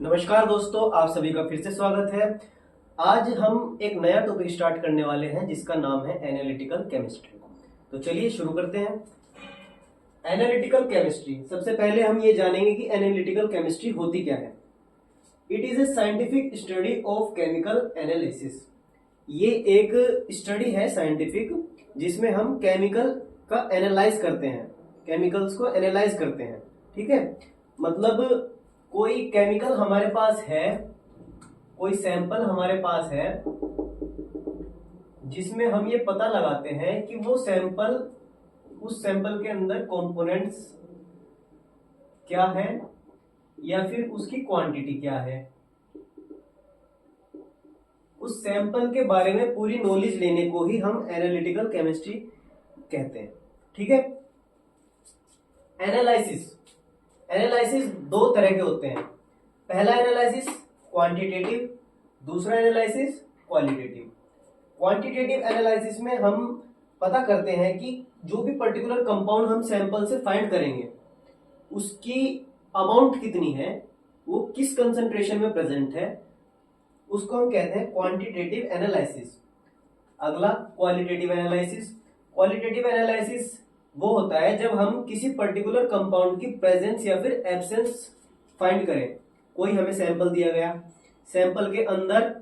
नमस्कार दोस्तों, आप सभी का फिर से स्वागत है। आज हम एक नया टॉपिक स्टार्ट करने वाले हैं जिसका नाम है एनालिटिकल केमिस्ट्री। तो चलिए शुरू करते हैं। एनालिटिकल केमिस्ट्री, सबसे पहले हम ये जानेंगे कि एनालिटिकल केमिस्ट्री होती क्या है। It is a scientific study of chemical analysis. ये एक स्टडी है साइंटिफिक जिसमें हम केमिकल का एनालाइज करते हैं, केमिकल्स को एनालाइज करते हैं। ठीक है, मतलब कोई केमिकल हमारे पास है, कोई सैंपल हमारे पास है जिसमें हम ये पता लगाते हैं कि वो सैंपल, उस सैंपल के अंदर कंपोनेंट्स क्या है या फिर उसकी क्वांटिटी क्या है। उस सैंपल के बारे में पूरी नॉलेज लेने को ही हम एनालिटिकल केमिस्ट्री कहते हैं। ठीक है। एनालिसिस, एनालिसिस दो तरह के होते हैं। पहला एनालिसिस क्वांटिटेटिव, दूसरा एनालिसिस क्वालिटेटिव। क्वांटिटेटिव एनालिसिस में हम पता करते हैं कि जो भी पर्टिकुलर कंपाउंड हम सैंपल से फाइंड करेंगे उसकी अमाउंट कितनी है, वो किस कंसंट्रेशन में प्रेजेंट है, उसको हम कहते हैं क्वांटिटेटिव एनालिसिस। अगला क्वालिटेटिव एनालिसिस। क्वालिटेटिव एनालिसिस वो होता है जब हम किसी पर्टिकुलर कंपाउंड की प्रेजेंस या फिर एब्सेंस फाइंड करें। कोई हमें सैंपल दिया गया, सैंपल के अंदर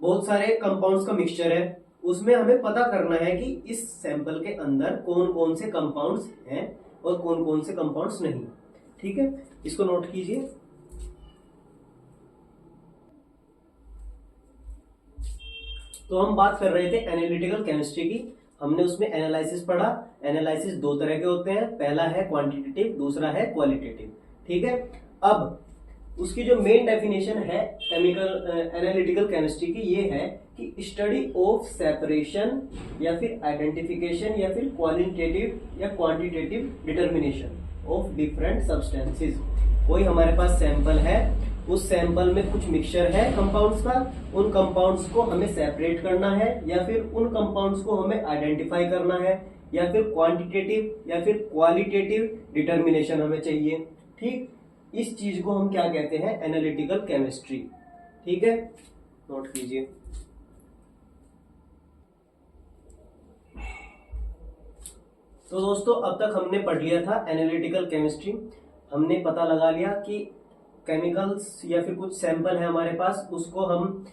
बहुत सारे कंपाउंड्स का मिक्सचर है, उसमें हमें पता करना है कि इस सैंपल के अंदर कौन कौन से कंपाउंड्स हैं और कौन कौन से कंपाउंड्स नहीं। ठीक है, इसको नोट कीजिए। तो हम बात कर रहे थे एनालिटिकल केमिस्ट्री की। हमने उसमें एनालिसिस पढ़ा। एनालिसिस दो तरह के होते हैं, पहला है क्वांटिटेटिव, दूसरा है क्वालिटेटिव। ठीक है। अब उसकी जो मेन डेफिनेशन है केमिकल एनालिटिकल केमिस्ट्री की ये है कि स्टडी ऑफ सेपरेशन या फिर आइडेंटिफिकेशन या फिर क्वालिटेटिव या quantitative determination of different substances. कोई हमारे पास सैंपल है, उस सैंपल में कुछ मिक्सचर है कंपाउंड्स का, उन कंपाउंड्स को हमें सेपरेट करना है या फिर उन कंपाउंड्स को हमें आइडेंटिफाई करना है या फिर क्वांटिटेटिव या फिर क्वालिटेटिव डिटर्मिनेशन हमें चाहिए। ठीक, इस चीज को हम क्या कहते हैं, एनालिटिकल केमिस्ट्री। ठीक है, नोट कीजिए। तो दोस्तों अब तक हमने पढ़ लिया था एनालिटिकल केमिस्ट्री। हमने पता लगा लिया कि केमिकल्स या फिर कुछ सैंपल है हमारे पास, उसको हम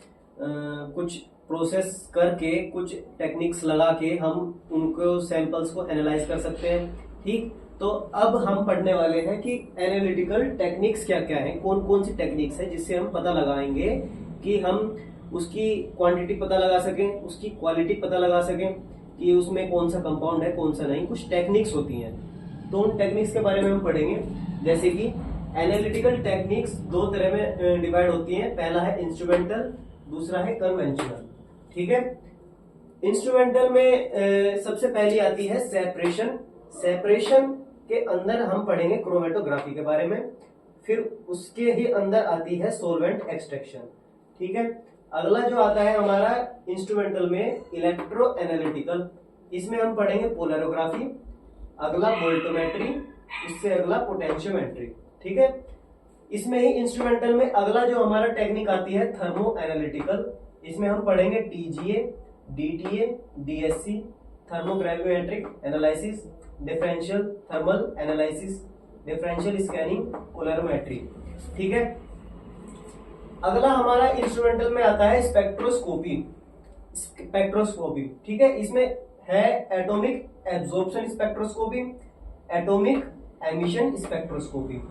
कुछ प्रोसेस करके, कुछ टेक्निक्स लगा के हम उनको सैंपल्स को एनालाइज कर सकते हैं। ठीक, तो अब हम पढ़ने वाले हैं कि एनालिटिकल टेक्निक्स क्या क्या है, कौन कौन सी टेक्निक्स है जिससे हम पता लगाएंगे कि हम उसकी क्वांटिटी पता लगा सकें, उसकी क्वालिटी पता लगा सकें कि उसमें कौन सा कंपाउंड है कौन सा नहीं। कुछ टेक्निक्स होती हैं, तो उन टेक्निक्स के बारे में हम पढ़ेंगे। जैसे कि एनालिटिकल टेक्निक्स दो तरह में डिवाइड होती हैं, पहला है इंस्ट्रूमेंटल, दूसरा है कन्वेंशनल। ठीक है। इंस्ट्रूमेंटल में सबसे पहली आती है सेपरेशन। सेपरेशन के अंदर हम पढ़ेंगे क्रोमेटोग्राफी के बारे में, फिर उसके ही अंदर आती है सॉल्वेंट एक्सट्रैक्शन। ठीक है। अगला जो आता है हमारा इंस्ट्रूमेंटल में इलेक्ट्रो एनालिटिकल, इसमें हम पढ़ेंगे पोलरोग्राफी। अगला वोल्टोमेट्री, इससे अगला पोटेंशियोमेट्री। ठीक है। इसमें ही इंस्ट्रूमेंटल में अगला जो हमारा टेक्निक आती है थर्मो एनालिटिकल, इसमें हम पढ़ेंगे TGA, DTA, DSC, thermogravimetric analysis, differential thermal analysis, differential scanning, polarometry. ठीक है। अगला हमारा इंस्ट्रूमेंटल में आता है स्पेक्ट्रोस्कोपी। स्पेक्ट्रोस्कोपी, ठीक है, इसमें है atomic absorption spectroscopy, atomic emission spectroscopy.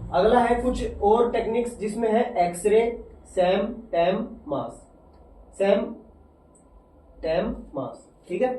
अगला है कुछ और टेक्निक्स जिसमें है एक्सरे, सैम, टैम, मास, सैम, टैम, मास। ठीक है।